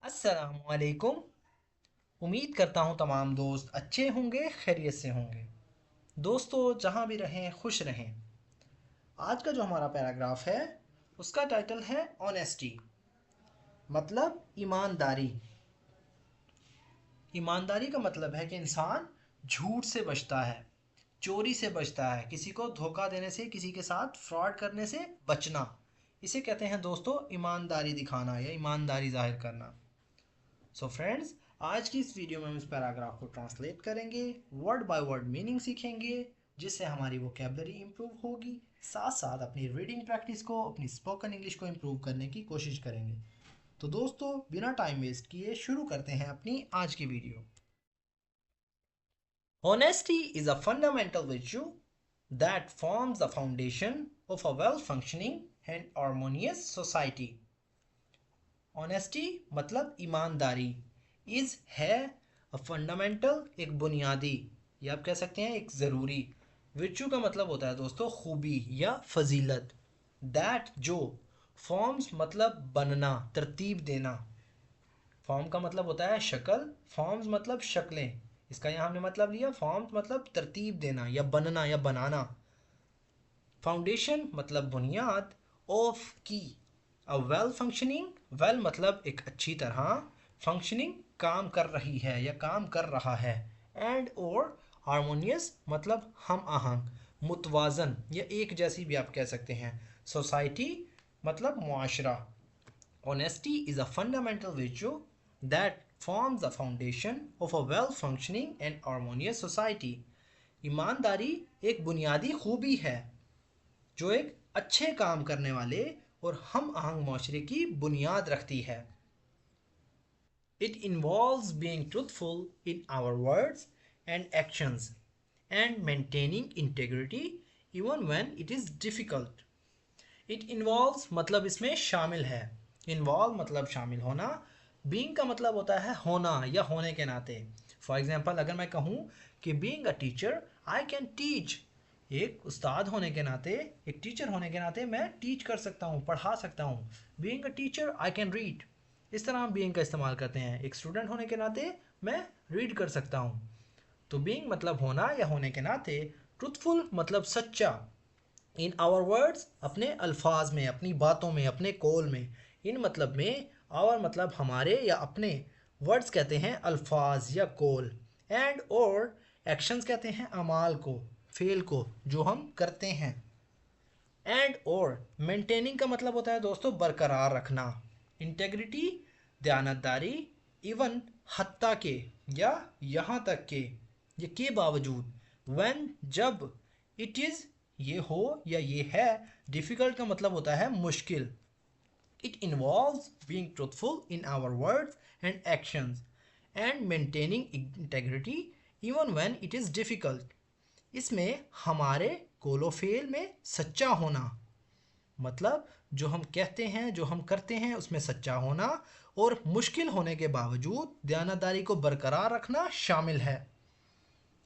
अस्सलामुअलैकुम। उम्मीद करता हूँ तमाम दोस्त अच्छे होंगे, खैरियत से होंगे। दोस्तों, जहाँ भी रहें खुश रहें। आज का जो हमारा पैराग्राफ है उसका टाइटल है ऑनेस्टी, मतलब ईमानदारी। ईमानदारी का मतलब है कि इंसान झूठ से बचता है, चोरी से बचता है, किसी को धोखा देने से, किसी के साथ फ्रॉड करने से बचना। इसे कहते हैं दोस्तों ईमानदारी दिखाना या ईमानदारी जाहिर करना। सो फ्रेंड्स, आज की इस वीडियो में हम इस पैराग्राफ को ट्रांसलेट करेंगे, वर्ड बाय वर्ड मीनिंग सीखेंगे, जिससे हमारी वोकेबलरी इंप्रूव होगी। साथ साथ अपनी रीडिंग प्रैक्टिस को, अपनी स्पोकन इंग्लिश को इंप्रूव करने की कोशिश करेंगे। तो दोस्तों, बिना टाइम वेस्ट किए शुरू करते हैं अपनी आज की video. Honesty is a fundamental virtue that forms the foundation of a well-functioning and harmonious society. Honesty मतलब ईमानदारी, इज है अ फंडामेंटल एक बुनियादी, या आप कह सकते हैं एक ज़रूरी। विर्चू का मतलब होता है दोस्तों खूबी या फजीलत। दैट जो, फॉर्म्स मतलब बनना, तरतीब देना। फॉर्म का मतलब होता है शक्ल, फॉर्म्स मतलब शक्लें। इसका यहाँ हमने मतलब लिया, फॉर्म्स मतलब तरतीब देना या बनना या बनाना। फाउंडेशन मतलब बुनियाद, ऑफ की, अ वेल फंक्शनिंग, वेल मतलब एक अच्छी तरह, फंक्शनिंग काम कर रही है या काम कर रहा है, एंड और हारमोनियस मतलब हम आहंग, मुतवाजन या एक जैसी भी आप कह सकते हैं। सोसाइटी मतलब मुआशरा। Honesty is a fundamental virtue that forms the foundation of a well functioning and harmonious society. ईमानदारी एक बुनियादी खूबी है जो एक अच्छे काम करने वाले और हम आहंग माशरे की बुनियाद रखती है। It involves being truthful in our words and actions and maintaining integrity even when it is difficult. It involves मतलब इसमें शामिल है, involve मतलब शामिल होना, being का मतलब होता है होना या होने के नाते। फॉर एग्जाम्पल, अगर मैं कहूँ कि being a teacher I can teach, एक उस्ताद होने के नाते, एक टीचर होने के नाते मैं टीच कर सकता हूँ, पढ़ा सकता हूँ। Being a teacher I can read, इस तरह हम बीइंग का इस्तेमाल करते हैं। एक स्टूडेंट होने के नाते मैं रीड कर सकता हूँ। तो बीइंग मतलब होना या होने के नाते। ट्रूथफुल मतलब सच्चा। इन आवर वर्ड्स अपने अल्फाज में, अपनी बातों में, अपने कौल में। इन मतलब में, आवर मतलब हमारे या अपने, वर्ड्स कहते हैं अल्फाज या कौल, एंड और एक्शंस कहते हैं अमाल को, फेल को जो हम करते हैं। एंड और मेंटेनिंग का मतलब होता है दोस्तों बरकरार रखना। इंटेग्रिटी दयानतदारी, इवन हत्ता के या यहाँ तक के, ये के बावजूद। व्हेन जब, इट इज़ ये हो या ये है। डिफ़िकल्ट का मतलब होता है मुश्किल। It involves being truthful in our words and actions and maintaining integrity even when it is difficult. इसमें हमारे कोलोफेल में सच्चा होना, मतलब जो हम कहते हैं, जो हम करते हैं उसमें सच्चा होना, और मुश्किल होने के बावजूद दयानतदारी को बरकरार रखना शामिल है।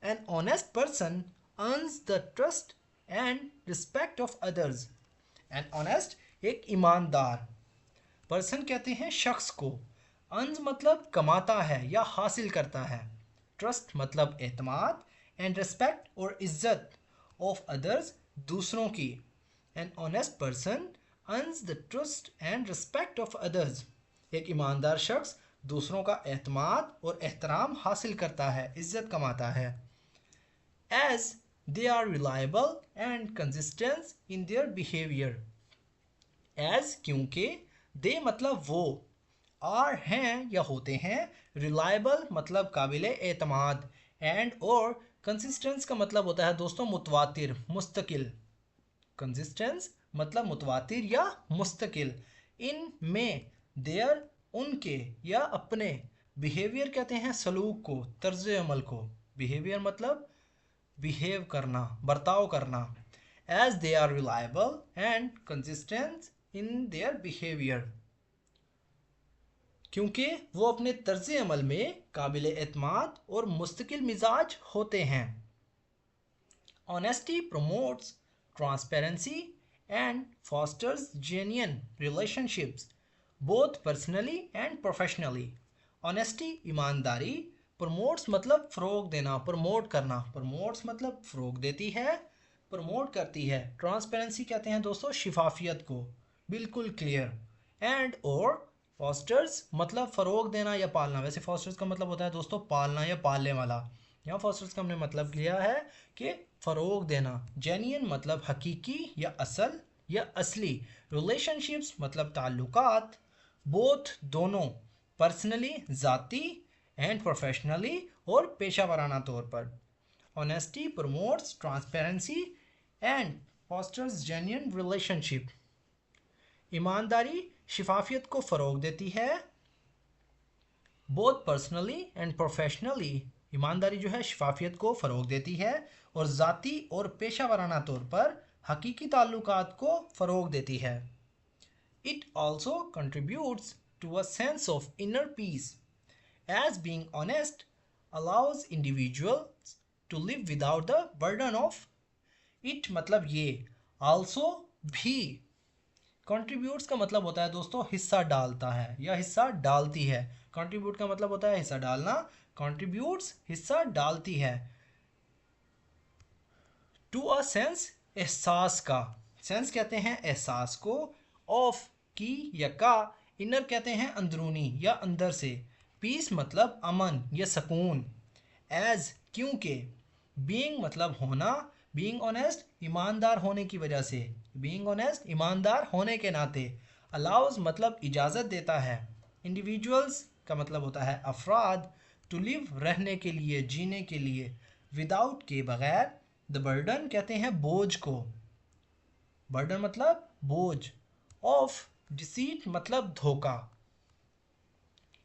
An honest person earns the trust and respect of others. An honest एक ईमानदार, पर्सन कहते हैं शख्स को, अर्न्स मतलब कमाता है या हासिल करता है, ट्रस्ट मतलब एतमाद, एंड रिस्पेक्ट और इज्जत ऑफ अदर्स दूसरों की। An honest person earns the trust and respect of others, एक ईमानदार शख्स दूसरों का एतमाद और एहतराम हासिल करता है, इज्जत कमाता है। As they are reliable and consistent in their behaviour. As क्योंकि, दे मतलब वो, आर हैं या होते हैं, रिलायबल मतलब काबिल एतमाद, एंड और कंसिस्टेंस का मतलब होता है दोस्तों मुतवातिर, मुस्तकिल। कंसिस्टेंस मतलब मुतवातिर या मुस्तकिल। इन में, देयर उनके या अपने, बिहेवियर कहते हैं सलूक को, तर्ज अमल को। बिहेवियर मतलब बिहेव करना, बर्ताव करना। As they are reliable and consistent in their behaviour, क्योंकि वो अपने तर्ज अमल में काबिल एतमाद और मुस्तकिल मिजाज होते हैं। Honesty promotes transparency and fosters genuine relationships. Both personally and professionally. Honesty ईमानदारी, प्रमोट्स मतलब फ़रोग देना, प्रमोट करना, प्रमोट्स मतलब फ़रोग देती है, प्रमोट करती है। ट्रांसपेरेंसी कहते हैं दोस्तों शिफाफियत को, बिल्कुल क्लियर। एंड और फॉस्टर्स मतलब फ़रोग देना या पालना। वैसे फॉस्टर्स का मतलब होता है दोस्तों पालना या पालने वाला। यहाँ फॉस्टर्स का हमने मतलब लिया है कि फ़रोग देना। जेन्युइन मतलब हकीकी या असल या असली। रिलेशनशिप्स मतलब ताल्लुकात। बोथ दोनों, पर्सनली ज़ाती एंड प्रोफेशनली और पेशा वराना तौर पर। Honesty promotes transparency and fosters genuine relationship. ईमानदारी शिफाफियत को फ़रोग देती है, बोथ पर्सनली एंड प्रोफेशनली। ईमानदारी जो है शिफाफियत को फ़रोग देती है और ज़ाती और पेशा वराना तौर पर हकीकी ताल्लुकात को फ़रोग देती है। It also contributes to a sense of inner peace, as being honest allows individuals to live without the burden of it। मतलब ये also भी, contributes का मतलब होता है दोस्तों हिस्सा डालता है या हिस्सा डालती है। contribute का मतलब होता है हिस्सा डालना, contributes हिस्सा डालती है। टू अ सेंस एहसास का, सेंस कहते हैं एहसास को, ऑफ की या का, इनर कहते हैं अंदरूनी या अंदर से, पीस मतलब अमन या सुकून। एज क्योंकि, बीइंग मतलब होना, बीइंग ऑनेस्ट ईमानदार होने की वजह से, बीइंग ऑनेस्ट ईमानदार होने के नाते। अलाउज मतलब इजाज़त देता है। इंडिविजुअल्स का मतलब होता है अफराद। टू लिव रहने के लिए, जीने के लिए। विदाउट के बगैर। द बर्डन कहते हैं बोझ को, बर्डन मतलब बोझ। ऑफ डिसीट मतलब धोखा।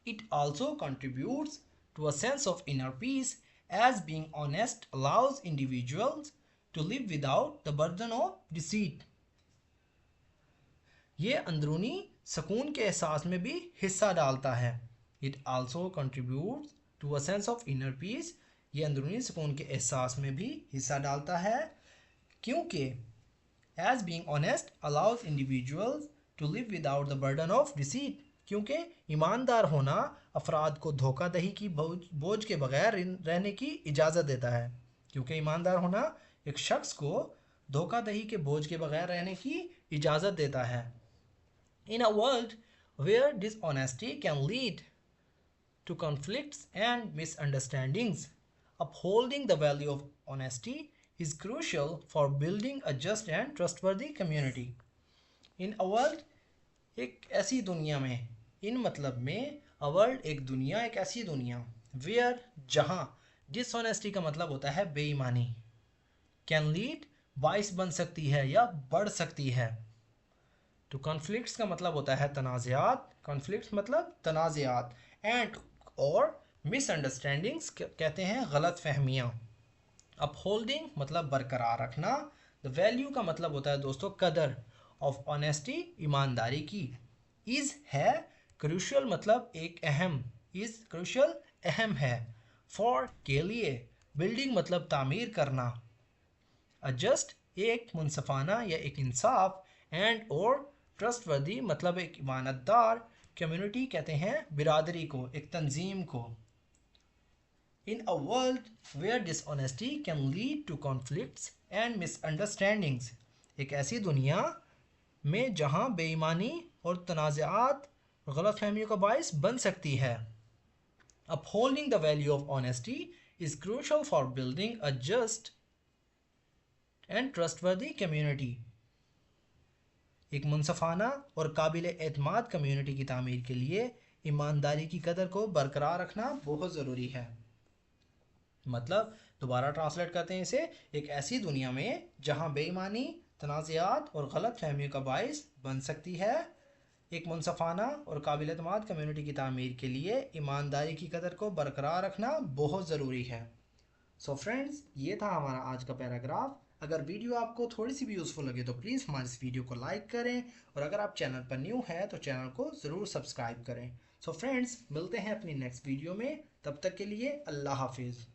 It also contributes to a sense of inner peace, as being honest allows individuals to live without the burden of deceit. ये अंदरूनी सुकून के एहसास में भी हिस्सा डालता है। It also contributes to a sense of inner peace, ये अंदरूनी सुकून के एहसास में भी हिस्सा डालता है क्योंकि as being honest allows individuals to live without the burden of deceit, क्योंकि ईमानदार होना अफराद को धोखाधड़ी की बोझ के बगैर रहने की इजाज़त देता है। क्योंकि ईमानदार होना एक शख्स को धोखाधड़ी के बोझ के बगैर रहने की इजाज़त देता है। In a world where dishonesty can lead to conflicts and misunderstandings, upholding the value of honesty is crucial for building a just and trustworthy community. In a world, एक ऐसी दुनिया में, इन मतलब में, a world एक दुनिया, एक ऐसी दुनिया, where जहाँ, dishonesty का मतलब होता है बेईमानी, can lead बाइस बन सकती है या बढ़ सकती है। तो कॉन्फ्लिक्ट्स का मतलब होता है तनाज़ात, कॉन्फ्लिक्ट्स मतलब तनाज़ात, एंड और मिसअंडरस्टैंडिंग्स कहते हैं गलत फहमियाँ। अपहोल्डिंग मतलब बरकरार रखना। द वैल्यू का मतलब होता है दोस्तों कदर, ऑफ ऑनेस्टी ईमानदारी की। इज़ है, क्रूशियल मतलब एक अहम, इज़ क्रूशियल अहम है। फॉर के लिए, बिल्डिंग मतलब तामीर करना। अजस्ट एक मुनसफाना या एक इंसाफ, एंड और ट्रस्टवर्दी मतलब एक ईमानदार। कम्युनिटी कहते हैं बिरादरी को, एक तंजीम को। In a world where dishonesty can lead to conflicts and misunderstandings, एक ऐसी दुनिया में जहां बेईमानी और तनाज़ात और गलतफहमियों का बायस बन सकती है। Upholding the value of honesty is crucial for building a just and trustworthy community, एक मुनसफाना और काबिल एतमाद कम्युनिटी की तामीर के लिए ईमानदारी की कदर को बरकरार रखना बहुत ज़रूरी है। मतलब दोबारा ट्रांसलेट करते हैं इसे, एक ऐसी दुनिया में जहां बेईमानी, तनाज़ात और गलत फहमियों का बायस बन सकती है, एक मुनसफाना और काबिल एतमाद कम्युनिटी की तामीर के लिए ईमानदारी की कदर को बरकरार रखना बहुत ज़रूरी है। सो फ्रेंड्स, ये था हमारा आज का पैराग्राफ। अगर वीडियो आपको थोड़ी सी भी यूज़फुल लगे तो प्लीज़ हमारे इस वीडियो को लाइक करें, और अगर आप चैनल पर न्यू हैं तो चैनल को ज़रूर सब्सक्राइब करें। सो फ्रेंड्स, मिलते हैं अपनी नेक्स्ट वीडियो में, तब तक के लिए अल्लाह हाफिज़।